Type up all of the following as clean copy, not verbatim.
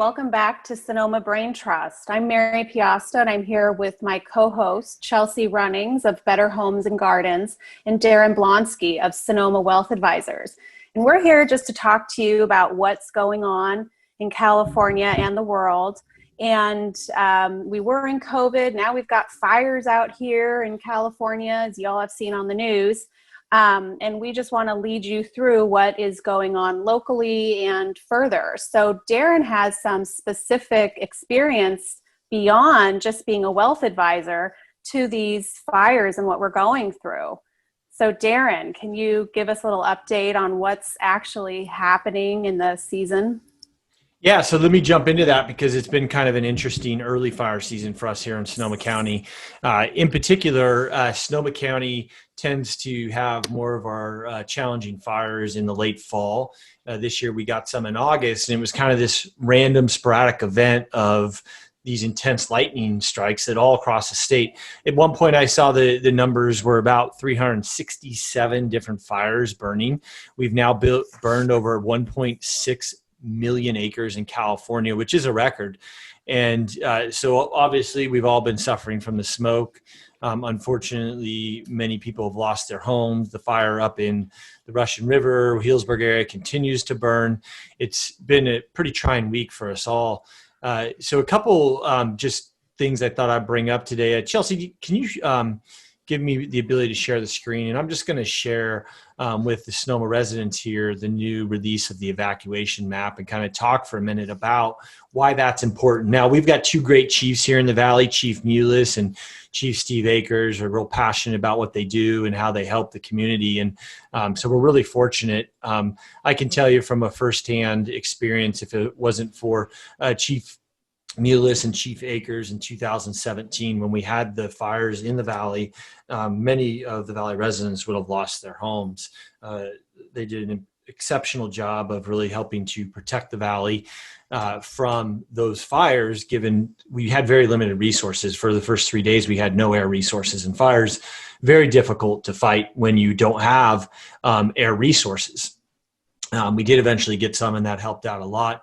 welcome back to Sonoma Brain Trust. I'm Mary Piasta, and I'm here with my co-host, Chelsie Runnings of Better Homes and Gardens, and Daren Blonski of Sonoma Wealth Advisors. And we're here just to talk to you about what's going on in California and the world. And we were in COVID. Now we've got fires out here in California, as y'all have seen on the news. And we just want to lead you through what is going on locally and further. So Daren has some specific experience beyond just being a wealth advisor to these fires and what we're going through. So Daren, can you give us a little update on what's actually happening in the season? Yeah, so let me jump into that because it's been kind of an interesting early fire season for us here in Sonoma County. In particular, Sonoma County tends to have more of our challenging fires in the late fall. This year we got some in August, and it was kind of this random sporadic event of these intense lightning strikes that all across the state. At one point I saw the numbers were about 367 different fires burning. We've now burned over 1.6 million acres in California, which is a record. And so obviously we've all been suffering from the smoke. Unfortunately, many people have lost their homes. The fire up in the Russian River, Healdsburg area continues to burn. It's been a pretty trying week for us all. So a couple just things I thought I'd bring up today. Chelsie, can you give me the ability to share the screen? And I'm just going to share with the Sonoma residents here the new release of the evacuation map and kind of talk for a minute about why that's important. Now, we've got two great chiefs here in the Valley. Chief Mullis and Chief Steve Akers are real passionate about what they do and how they help the community. And so we're really fortunate. I can tell you from a firsthand experience, if it wasn't for Chief Mullis and Chief Akers in 2017, when we had the fires in the Valley, many of the Valley residents would have lost their homes. They did an exceptional job of really helping to protect the Valley from those fires, given we had very limited resources. For the first 3 days, we had no air resources, and fires very difficult to fight when you don't have air resources. We did eventually get some, and that helped out a lot.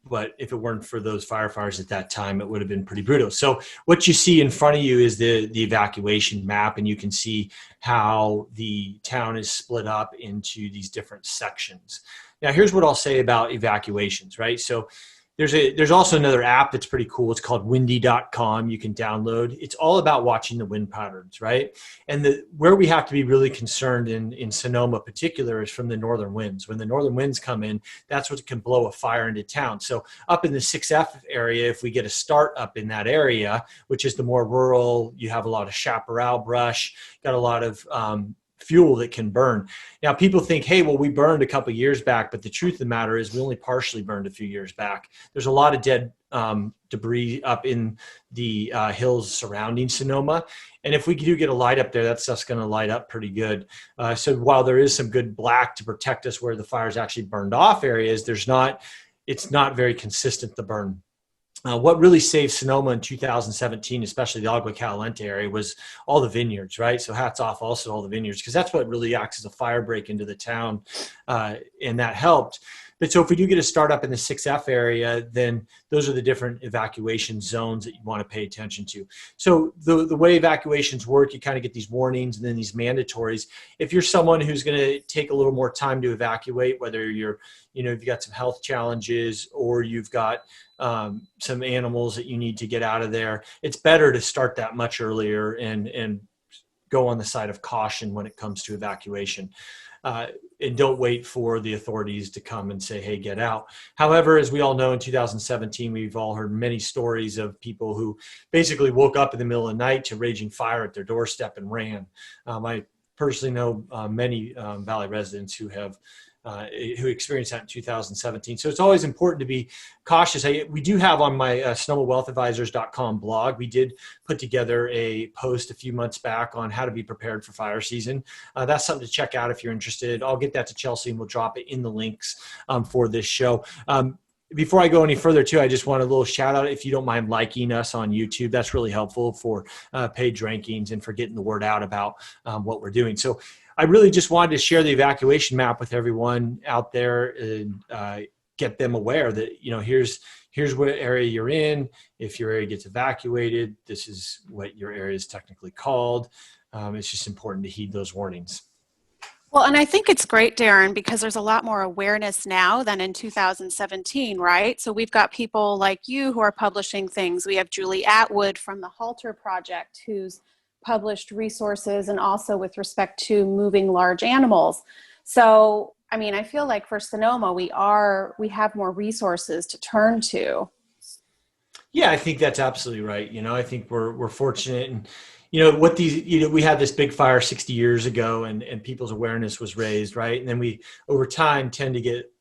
But if it weren't for those firefighters at that time, it would have been pretty brutal. So what you see in front of you is the evacuation map, and you can see how the town is split up into these different sections. Now, here's what I'll say about evacuations, right? So there's also another app that's pretty cool. It's called windy.com. You can download. It's all about watching the wind patterns, right? And where we have to be really concerned in Sonoma particular is from the northern winds. When the northern winds come in, that's what can blow a fire into town. So up in the 6F area, if we get a start up in that area, which is the more rural, you have a lot of chaparral brush, got a lot of fuel that can burn. Now, people think, hey, well, we burned a couple of years back, but the truth of the matter is we only partially burned a few years back. There's a lot of dead debris up in the hills surrounding Sonoma. And if we do get a light up there, that stuff's going to light up pretty good. So while there is some good black to protect us where the fires actually burned off areas, it's not very consistent to burn. What really saved Sonoma in 2017, especially the Agua Caliente area, was all the vineyards, right? So hats off also to all the vineyards, because that's what really acts as a fire break into the town, and that helped. But so if we do get a start up in the 6F area, then those are the different evacuation zones that you want to pay attention to. So the way evacuations work, you kind of get these warnings and then these mandatories. If you're someone who's going to take a little more time to evacuate, whether you've got some health challenges or you've got some animals that you need to get out of there, it's better to start that much earlier and go on the side of caution when it comes to evacuation. And don't wait for the authorities to come and say, hey, get out. However, as we all know, in 2017, we've all heard many stories of people who basically woke up in the middle of the night to raging fire at their doorstep and ran. I personally know many Valley residents who experienced that in 2017. So it's always important to be cautious. We do have on my SonomaWealthAdvisors.com blog, we did put together a post a few months back on how to be prepared for fire season. That's something to check out if you're interested. I'll get that to Chelsie and we'll drop it in the links for this show. Before I go any further too, I just want a little shout out. If you don't mind liking us on YouTube, that's really helpful for page rankings and for getting the word out about what we're doing. So I really just wanted to share the evacuation map with everyone out there. And get them aware that, here's what area you're in. If your area gets evacuated, this is what your area is technically called. It's just important to heed those warnings. Well, and I think it's great, Daren, because there's a lot more awareness now than in 2017, right? So we've got people like you who are publishing things. We have Julie Atwood from the Halter Project, who's published resources, and also with respect to moving large animals. So, I mean, I feel like for Sonoma, we have more resources to turn to. Yeah, I think that's absolutely right. I think we're fortunate, and we had this big fire 60 years ago, and people's awareness was raised, right? And then we over time tend to get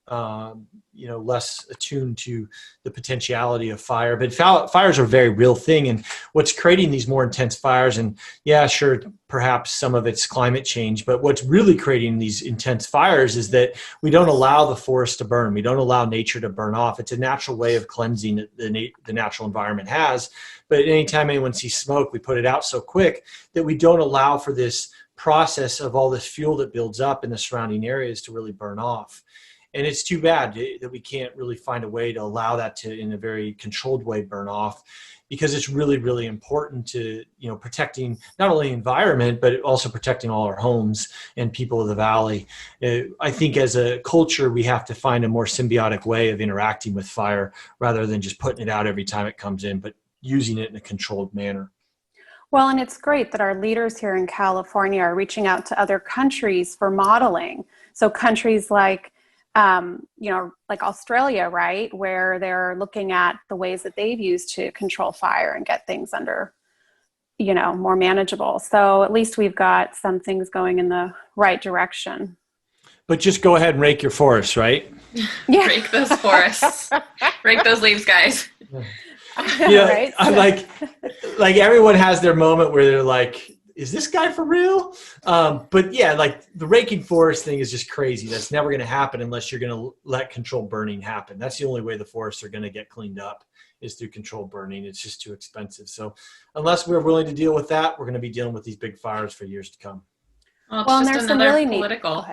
less attuned to the potentiality of fire. But fires are a very real thing, and what's creating these more intense fires, and yeah, sure, perhaps some of it's climate change, but what's really creating these intense fires is that we don't allow the forest to burn. We don't allow nature to burn off. It's a natural way of cleansing that the natural environment has. But anytime anyone sees smoke, we put it out so quick that we don't allow for this process of all this fuel that builds up in the surrounding areas to really burn off. And it's too bad that we can't really find a way to allow that to, in a very controlled way, burn off, because it's really, really important to, protecting not only the environment, but also protecting all our homes and people of the valley. I think as a culture, we have to find a more symbiotic way of interacting with fire rather than just putting it out every time it comes in, but using it in a controlled manner. Well, and it's great that our leaders here in California are reaching out to other countries for modeling. So countries like like Australia, right, where they're looking at the ways that they've used to control fire and get things under, more manageable. So at least we've got some things going in the right direction. But just go ahead and rake your forests, right? Yeah. Rake those forests. Rake those leaves, guys. Right? I'm like everyone has their moment where they're like, is this guy for real? But yeah, like the raking forest thing is just crazy. That's never going to happen unless you're going to let controlled burning happen. That's the only way the forests are going to get cleaned up, is through controlled burning. It's just too expensive. So unless we're willing to deal with that, we're going to be dealing with these big fires for years to come. Well, it's just another political,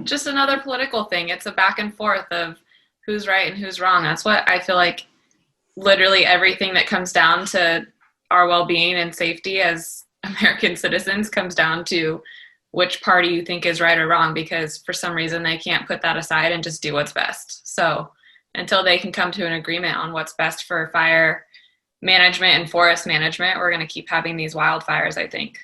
just another political thing. It's a back and forth of who's right and who's wrong. That's what I feel like literally everything that comes down to our well-being and safety as American citizens comes down to which party you think is right or wrong, because for some reason they can't put that aside and just do what's best. So until they can come to an agreement on what's best for fire management and forest management, we're going to keep having these wildfires, I think.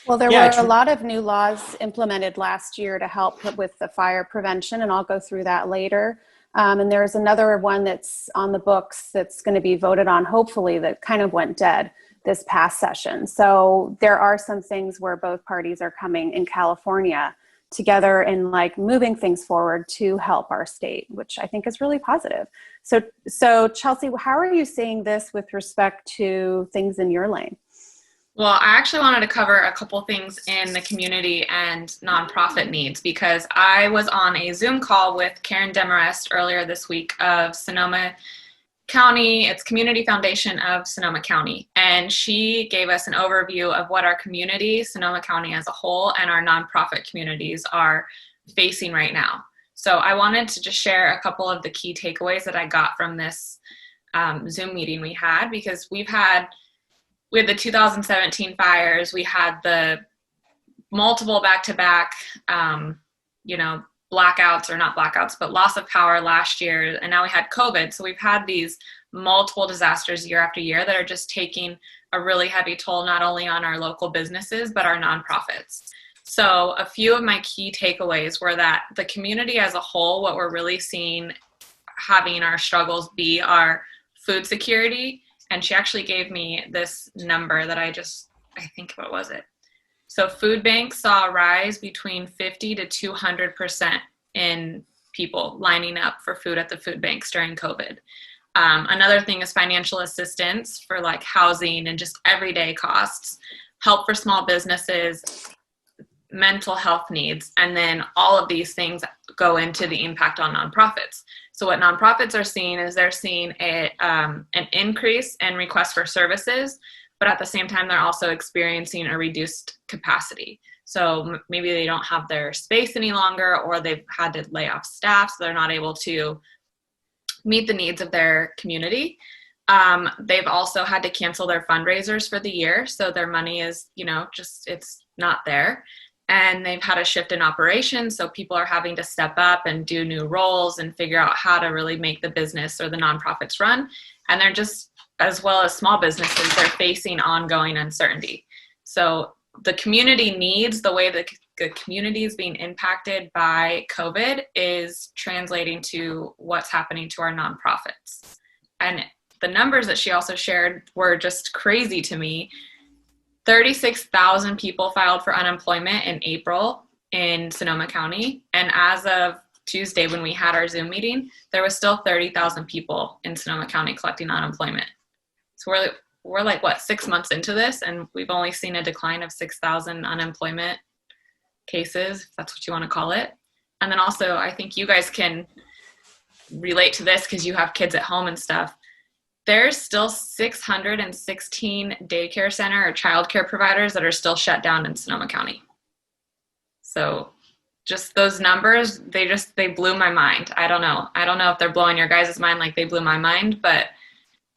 Well, there were a lot of new laws implemented last year to help with the fire prevention, and I'll go through that later. And there's another one that's on the books that's going to be voted on, hopefully, that kind of went dead this past session. So there are some things where both parties are coming in California together and like moving things forward to help our state, which I think is really positive. So Chelsie, how are you seeing this with respect to things in your lane? Well, I actually wanted to cover a couple things in the community and nonprofit needs, because I was on a Zoom call with Karen Demarest earlier this week of Sonoma County. It's Community Foundation of Sonoma County. And she gave us an overview of what our community, Sonoma County as a whole, and our nonprofit communities are facing right now. So I wanted to just share a couple of the key takeaways that I got from this Zoom meeting we had, because we had the 2017 fires, we had the multiple back-to-back, blackouts, or not blackouts, but loss of power last year. And now we had COVID. So we've had these multiple disasters year after year that are just taking a really heavy toll, not only on our local businesses, but our nonprofits. So a few of my key takeaways were that the community as a whole, what we're really seeing having our struggles be our food security. And she actually gave me this number that I think, what was it? So food banks saw a rise between 50 to 200% in people lining up for food at the food banks during COVID. Another thing is financial assistance for like housing and just everyday costs, help for small businesses, mental health needs, and then all of these things go into the impact on nonprofits. So what nonprofits are seeing is they're seeing an increase in requests for services, but at the same time, they're also experiencing a reduced capacity. So maybe they don't have their space any longer, or they've had to lay off staff, so they're not able to meet the needs of their community. They've also had to cancel their fundraisers for the year. So their money is, it's not there. And they've had a shift in operations. So people are having to step up and do new roles and figure out how to really make the business or the nonprofits run. And they're just, as well as small businesses, they're facing ongoing uncertainty. So the community needs, the way the community is being impacted by COVID is translating to what's happening to our nonprofits. And the numbers that she also shared were just crazy to me. 36,000 people filed for unemployment in April in Sonoma County. And as of Tuesday, when we had our Zoom meeting, there was still 30,000 people in Sonoma County collecting unemployment. So we're like, 6 months into this, and we've only seen a decline of 6,000 unemployment cases, if that's what you want to call it. And then also, I think you guys can relate to this because you have kids at home and stuff. There's still 616 daycare center or childcare providers that are still shut down in Sonoma County. So just those numbers, they blew my mind. I don't know if they're blowing your guys' mind like they blew my mind, but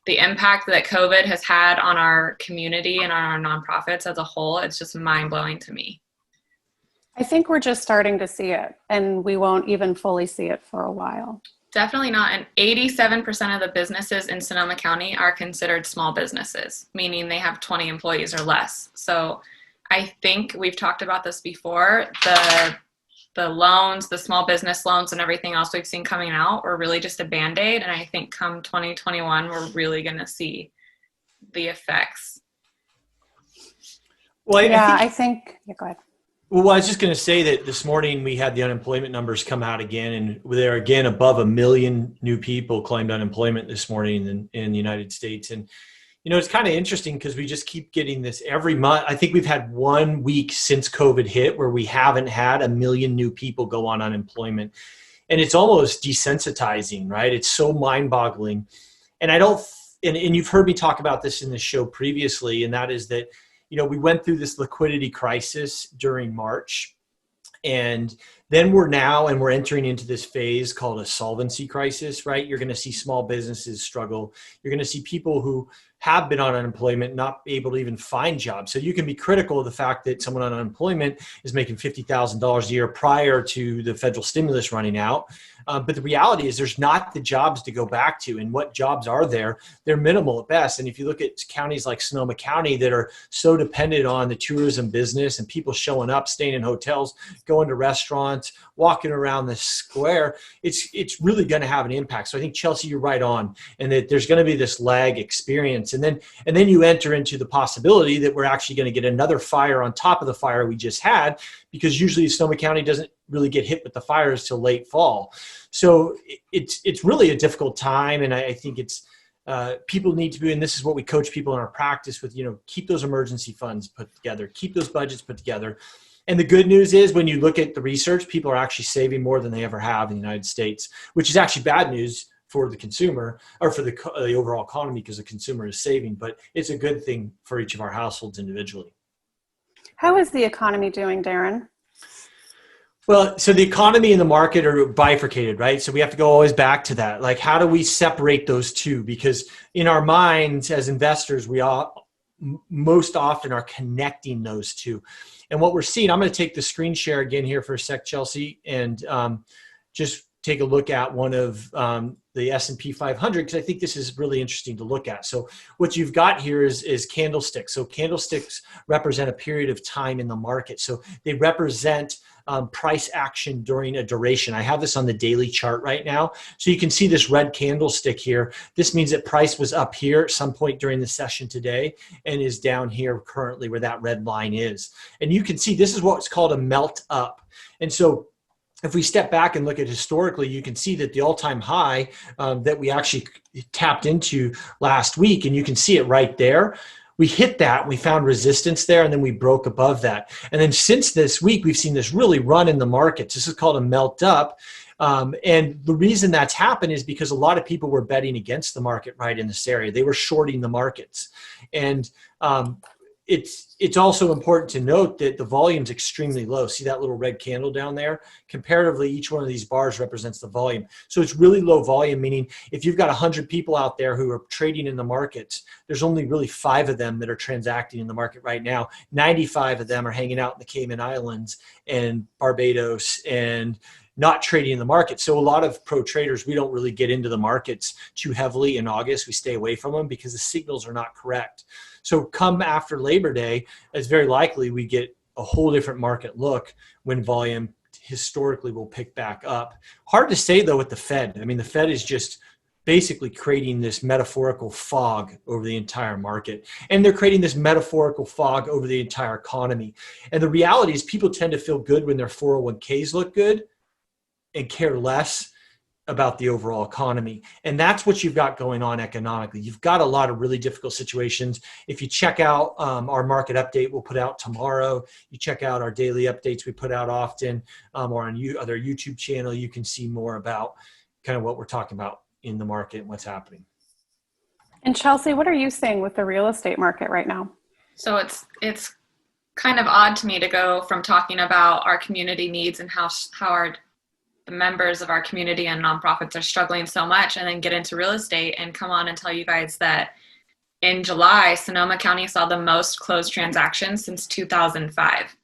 the impact that COVID has had on our community and on our nonprofits as a whole, it's just mind-blowing to me. I think we're just starting to see it, and we won't even fully see it for a while. Definitely not. And 87% of the businesses in Sonoma County are considered small businesses, meaning they have 20 employees or less. So I think we've talked about this before. The loans, the small business loans and everything else we've seen coming out were really just a Band-Aid. And I think come 2021, we're really going to see the effects. Well, I think go ahead. Well, I was just going to say that this morning we had the unemployment numbers come out again, and they're again above 1 million new people claimed unemployment this morning in the United States. And, it's kind of interesting because we just keep getting this every month. I think we've had 1 week since COVID hit where we haven't had 1 million new people go on unemployment. And it's almost desensitizing, right? It's so mind-boggling. And and you've heard me talk about this in the show previously, and that is that we went through this liquidity crisis during March, and then we're entering into this phase called a solvency crisis, right? You're going to see small businesses struggle. You're going to see people who have been on unemployment not able to even find jobs. So you can be critical of the fact that someone on unemployment is making $50,000 a year prior to the federal stimulus running out. But the reality is there's not the jobs to go back to. And what jobs are there? They're minimal at best. And if you look at counties like Sonoma County that are so dependent on the tourism business and people showing up, staying in hotels, going to restaurants, walking around the square, it's really going to have an impact. So I think, Chelsie, you're right on, and that there's going to be this lag experience. And then you enter into the possibility that we're actually going to get another fire on top of the fire we just had, because usually Sonoma County doesn't really get hit with the fires till late fall. So it's really a difficult time. And I think it's people need to be, and this is what we coach people in our practice with, keep those emergency funds put together, keep those budgets put together. And the good news is when you look at the research, people are actually saving more than they ever have in the United States, which is actually bad news for the consumer or for the overall economy because the consumer is saving, but it's a good thing for each of our households individually. How is the economy doing, Daren? Well, so the economy and the market are bifurcated, right? So we have to go always back to that. Like, how do we separate those two? Because in our minds as investors, we all most often are connecting those two. And what we're seeing, I'm going to take the screen share again here for a sec, Chelsie, and just take a look at one of the S&P 500, because I think this is really interesting to look at. So what you've got here is candlesticks. So candlesticks represent a period of time in the market. So they represent price action during a duration. I have this on the daily chart right now. So you can see this red candlestick here. This means that price was up here at some point during the session today and is down here currently where that red line is. And you can see this is what's called a melt up. And so if we step back and look at historically, you can see that the all-time high that we actually tapped into last week, and you can see it right there. We hit that, we found resistance there, and then we broke above that. And then since this week, we've seen this really run in the markets. This is called a melt up. And the reason that's happened is because a lot of people were betting against the market right in this area. They were shorting the markets. And it's also important to note that the volume's extremely low. See that little red candle down there? Comparatively, each one of these bars represents the volume. So it's really low volume, meaning if you've got 100 people out there who are trading in the markets, there's only really 5 of them that are transacting in the market right now. 95 of them are hanging out in the Cayman Islands and Barbados and not trading in the market. So a lot of pro traders, we don't really get into the markets too heavily in August. We stay away from them because the signals are not correct. So come after Labor Day, it's very likely we get a whole different market look when volume historically will pick back up. Hard to say though with the Fed. I mean, the Fed is just basically creating this metaphorical fog over the entire market. And they're creating this metaphorical fog over the entire economy. And the reality is people tend to feel good when their 401ks look good and care less about the overall economy. And that's what you've got going on economically. You've got a lot of really difficult situations. If you check out our market update we'll put out tomorrow, you check out our daily updates we put out often, or on other YouTube channel, you can see more about kind of what we're talking about in the market and what's happening. And Chelsie, what are you seeing with the real estate market right now? So it's kind of odd to me to go from talking about our community needs and how the members of our community and nonprofits are struggling so much, and then get into real estate and come on and tell you guys that in July, Sonoma County saw the most closed transactions since 2005.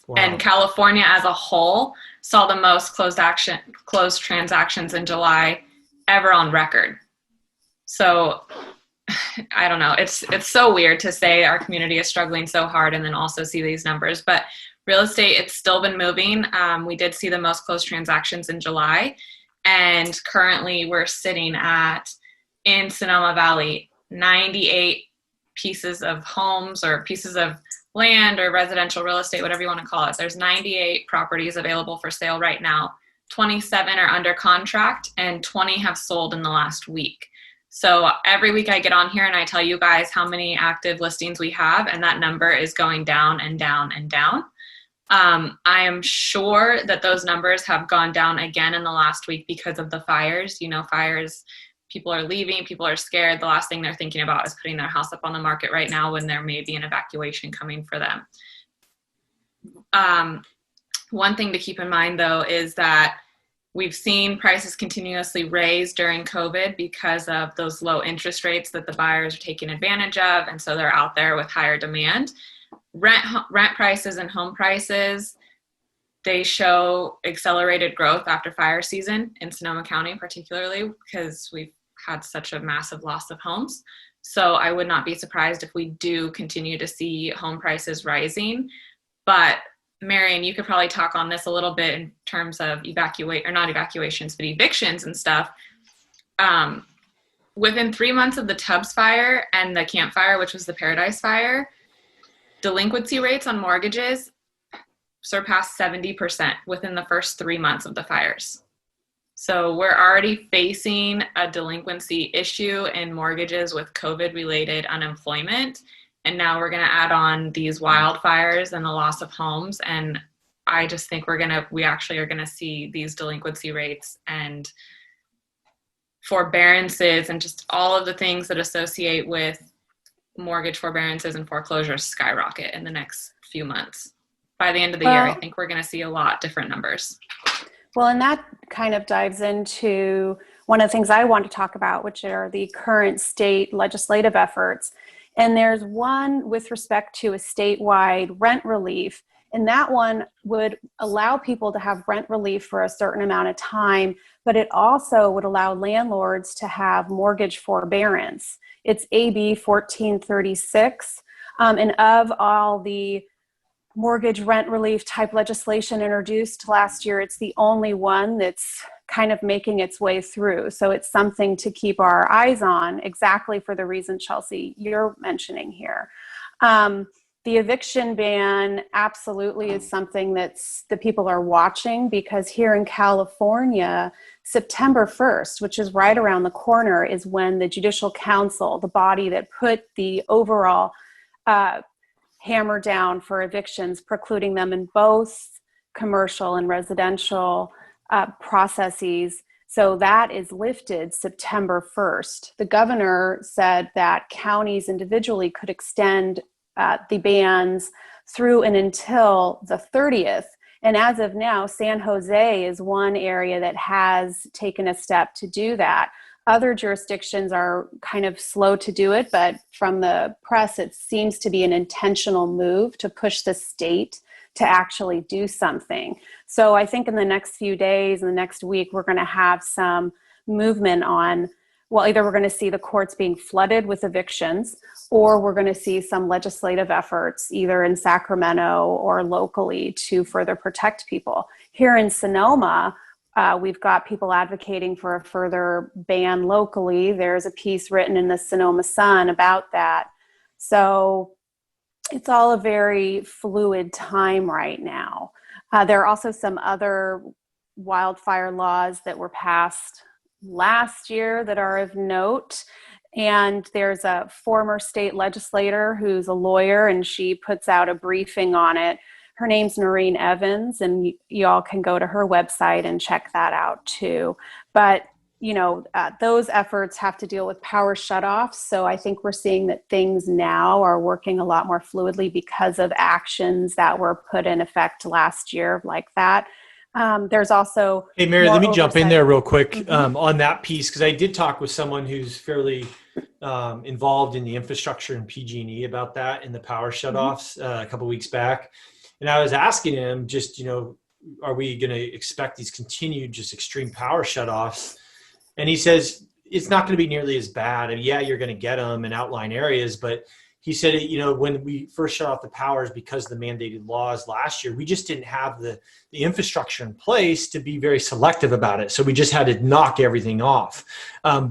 Wow. And California as a whole saw the most closed transactions in July ever on record. So I don't know. It's so weird to say our community is struggling so hard and then also see these numbers, but real estate, it's still been moving. We did see the most closed transactions in July, and currently we're sitting at, in Sonoma Valley, 98 pieces of homes or pieces of land or residential real estate, whatever you want to call it. There's 98 properties available for sale right now. 27 are under contract and 20 have sold in the last week. So every week I get on here and I tell you guys how many active listings we have, and that number is going down and down and down. I am sure that those numbers have gone down again in the last week because of the fires. You know, fires, people are leaving, people are scared. The last thing they're thinking about is putting their house up on the market right now when there may be an evacuation coming for them. One thing to keep in mind though is that we've seen prices continuously raise during COVID because of those low interest rates that the buyers are taking advantage of, and so they're out there with higher demand. Rent prices and home prices, they show accelerated growth after fire season in Sonoma County, particularly because we've had such a massive loss of homes. So I would not be surprised if we do continue to see home prices rising. But Marion, you could probably talk on this a little bit in terms of not evacuations, but evictions and stuff. Within 3 months of the Tubbs fire and the Camp Fire, which was the Paradise Fire, delinquency rates on mortgages surpassed 70% within the first 3 months of the fires. So we're already facing a delinquency issue in mortgages with COVID-related unemployment. And now we're going to add on these wildfires and the loss of homes. And I just think we actually are going to see these delinquency rates and forbearances and just all of the things that associate with mortgage forbearances and foreclosures skyrocket in the next few months. By the end of the year, I think we're going to see a lot different numbers. Well, and that kind of dives into one of the things I want to talk about, which are the current state legislative efforts. And there's one with respect to a statewide rent relief, and that one would allow people to have rent relief for a certain amount of time, but it also would allow landlords to have mortgage forbearance. It's AB 1436, and of all the mortgage rent relief type legislation introduced last year, it's the only one that's kind of making its way through. So it's something to keep our eyes on, exactly for the reason, Chelsie, you're mentioning here. The eviction ban absolutely is something that people are watching, because here in California, September 1st, which is right around the corner, is when the Judicial Council, the body that put the overall hammer down for evictions, precluding them in both commercial and residential processes, So that is lifted September 1st. The governor said that counties individually could extend the bans through and until the 30th. And as of now, San Jose is one area that has taken a step to do that. Other jurisdictions are kind of slow to do it, but from the press, it seems to be an intentional move to push the state to actually do something. So I think in the next few days, in the next week, we're going to have some movement on, well, either we're going to see the courts being flooded with evictions, or we're going to see some legislative efforts either in Sacramento or locally to further protect people. Here in Sonoma, we've got people advocating for a further ban locally. There's a piece written in the Sonoma Sun about that. So it's all a very fluid time right now. There are also some other wildfire laws that were passed last year that are of note. And there's a former state legislator who's a lawyer, and she puts out a briefing on it. Her name's Noreen Evans, and y'all can go to her website and check that out too. But, those efforts have to deal with power shutoffs. So I think we're seeing that things now are working a lot more fluidly because of actions that were put in effect last year like that. There's also— Hey, Mary, let me jump in there real quick Mm-hmm. on that piece, because I did talk with someone who's fairly involved in the infrastructure and PG&E about that in the power shutoffs a couple of weeks back. And I was asking him just, are we going to expect these continued just extreme power shutoffs? And he says it's not going to be nearly as bad. And yeah, you're going to get them in outlying areas, but he said, when we first shut off the powers because of the mandated laws last year, we just didn't have the infrastructure in place to be very selective about it. So we just had to knock everything off.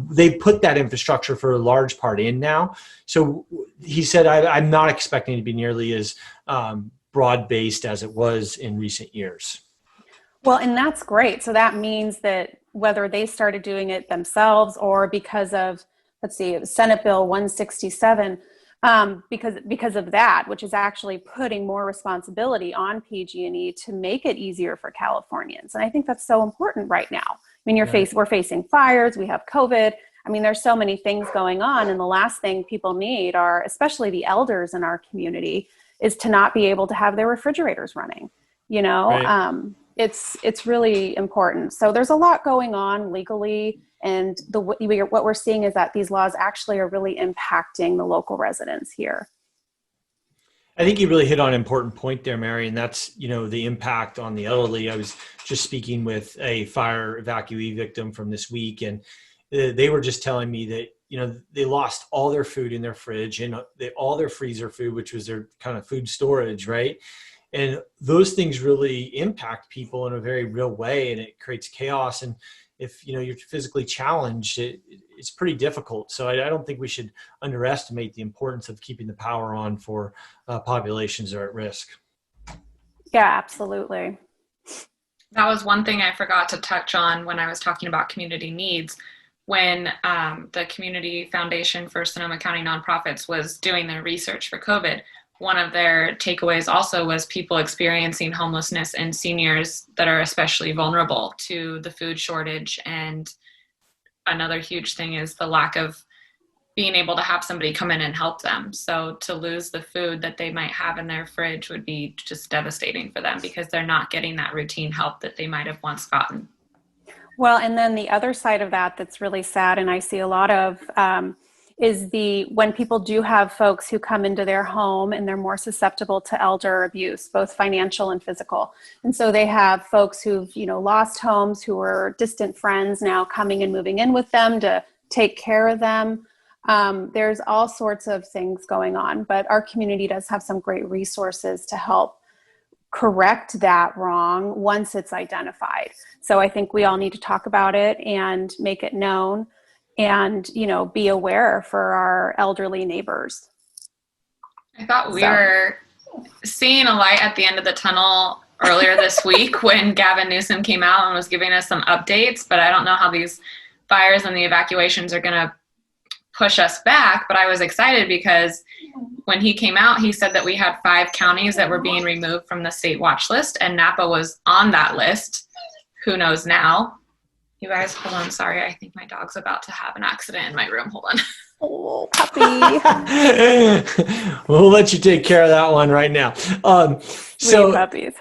They put that infrastructure for a large part in now. So he said, I'm not expecting it to be nearly as broad-based as it was in recent years. Well, and that's great. So that means that whether they started doing it themselves or because of, let's see, Senate Bill 167, because of that, which is actually putting more responsibility on PG&E to make it easier for Californians. And I think that's so important right now. I mean, we're facing fires, we have COVID. I mean, there's so many things going on. And the last thing people need are, especially the elders in our community, is to not be able to have their refrigerators running, Right. It's really important. So there's a lot going on legally, and what we're seeing is that these laws actually are really impacting the local residents here. I think you really hit on an important point there, Mary, and that's, the impact on the elderly. I was just speaking with a fire evacuee victim from this week, and they were just telling me that, they lost all their food in their fridge and all their freezer food, which was their kind of food storage, right? And those things really impact people in a very real way, and it creates chaos. And if you're physically challenged, it's pretty difficult. So I don't think we should underestimate the importance of keeping the power on for populations that are at risk. Yeah, absolutely. That was one thing I forgot to touch on when I was talking about community needs. When the Community Foundation for Sonoma County Nonprofits was doing their research for COVID, one of their takeaways also was people experiencing homelessness and seniors that are especially vulnerable to the food shortage. And another huge thing is the lack of being able to have somebody come in and help them. So to lose the food that they might have in their fridge would be just devastating for them because they're not getting that routine help that they might have once gotten. Well, and then the other side of that that's really sad, and I see a lot of, is when people do have folks who come into their home and they're more susceptible to elder abuse, both financial and physical. And so they have folks who've, lost homes, who are distant friends now coming and moving in with them to take care of them. There's all sorts of things going on, but our community does have some great resources to help correct that wrong once it's identified. So I think we all need to talk about it and make it known and, be aware for our elderly neighbors. I thought we were seeing a light at the end of the tunnel earlier this week when Gavin Newsom came out and was giving us some updates, but I don't know how these fires and the evacuations are going to push us back. But I was excited because when he came out, he said that we had 5 counties that were being removed from the state watch list, and Napa was on that list. Who knows now? You guys, hold on. Sorry, I think my dog's about to have an accident in my room. Hold on. Oh, puppy. We'll let you take care of that one right now. Sweet puppies.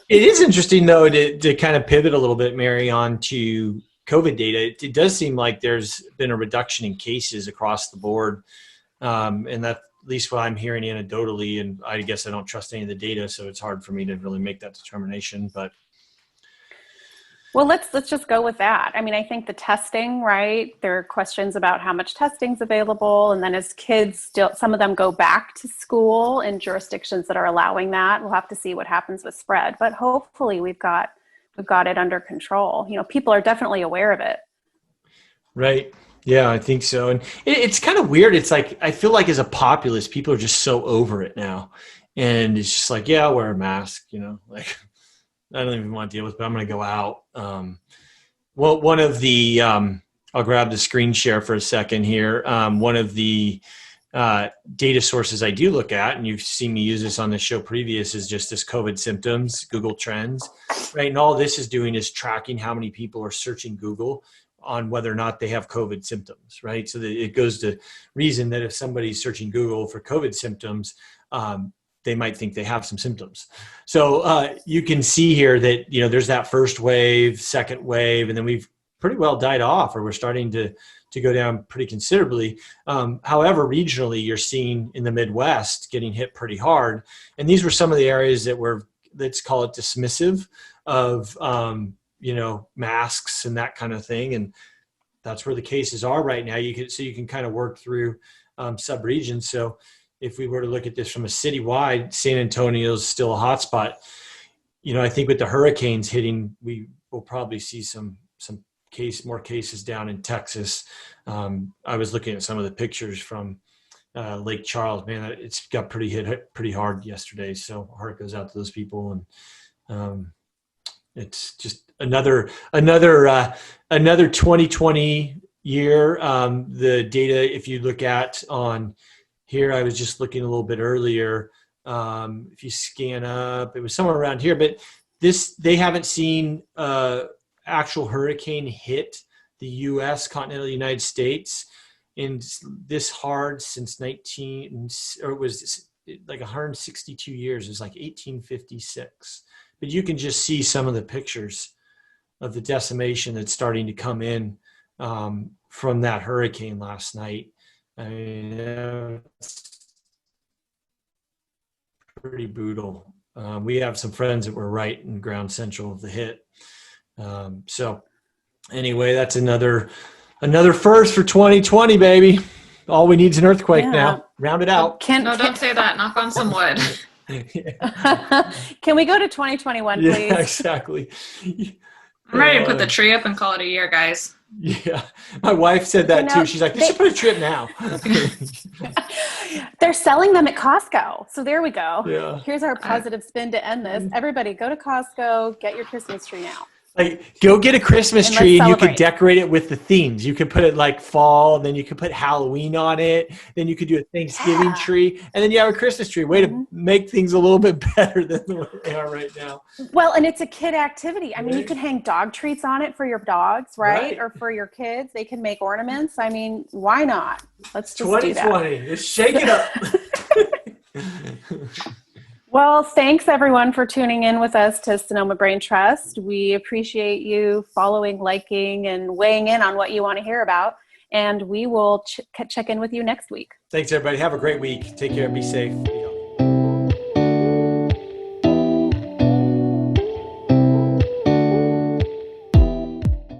It is interesting, though, to kind of pivot a little bit, Mary, on to COVID data. It does seem like there's been a reduction in cases across the board. And that's at least what I'm hearing anecdotally. And I guess I don't trust any of the data, so it's hard for me to really make that determination. But well, let's just go with that. I mean, I think the testing, right? There are questions about how much testing is available. And then as kids still, some of them go back to school in jurisdictions that are allowing that. We'll have to see what happens with spread. But hopefully we've got it under control. You know, people are definitely aware of it. Right. Yeah, I think so. And it's kind of weird. It's like, I feel like as a populace, people are just so over it now. And it's just like, yeah, I'll wear a mask, you know, like I don't even want to deal with it, but I'm going to go out. Well, one of the, I'll grab the screen share for a second here. One of the data sources I do look at, and you've seen me use this on the show previous, is just this COVID symptoms, Google Trends, right? And all this is doing is tracking how many people are searching Google on whether or not they have COVID symptoms, right? So that it goes to reason that if somebody's searching Google for COVID symptoms, they might think they have some symptoms. So you can see here that, you know, there's that first wave, second wave, and then we've pretty well died off, or we're starting to go down pretty considerably. However, regionally, you're seeing in the Midwest getting hit pretty hard. And these were some of the areas that were, let's call it dismissive of, you know, masks and that kind of thing. And that's where the cases are right now. You can kind of work through sub-regions. So if we were to look at this from a citywide, San Antonio is still a hotspot. You know, I think with the hurricanes hitting, we will probably see more cases down in Texas. I was looking at some of the pictures from Lake Charles. Man, it's got hit pretty hard yesterday. So heart goes out to those people. And it's just another 2020 year. The data, if you look at on here, I was just looking a little bit earlier. If you scan up, it was somewhere around here, but they haven't seen actual hurricane hit the U.S. continental United States in this hard since it was like 162 years. It was like 1856. But you can just see some of the pictures of the decimation that's starting to come in from that hurricane last night. I mean, it's pretty brutal. We have some friends that were right in ground central of the hit. So anyway, that's another first for 2020, baby. All we need is an earthquake now. Round it out. Don't say that. Knock on some wood. Can we go to 2021, please? Yeah, exactly. I'm ready to put the tree up and call it a year, guys. Yeah, my wife said that too. She's like, they should put a tree up now. They're selling them at Costco. So there we go. Yeah. Here's our positive spin to end this. Everybody go to Costco, get your Christmas tree now. Like, go get a Christmas tree and you could decorate it with the themes. You could put it like fall, and then you could put Halloween on it. Then you could do a Thanksgiving tree, and then you have a Christmas tree. Way to make things a little bit better than the way they are right now. Well, and it's a kid activity. I mean, you could hang dog treats on it for your dogs, right? Or for your kids. They can make ornaments. I mean, why not? Let's just do that. 2020. Just shake it up. Well, thanks everyone for tuning in with us to Sonoma Brain Trust. We appreciate you following, liking, and weighing in on what you want to hear about. And we will check in with you next week. Thanks, everybody. Have a great week. Take care and be safe.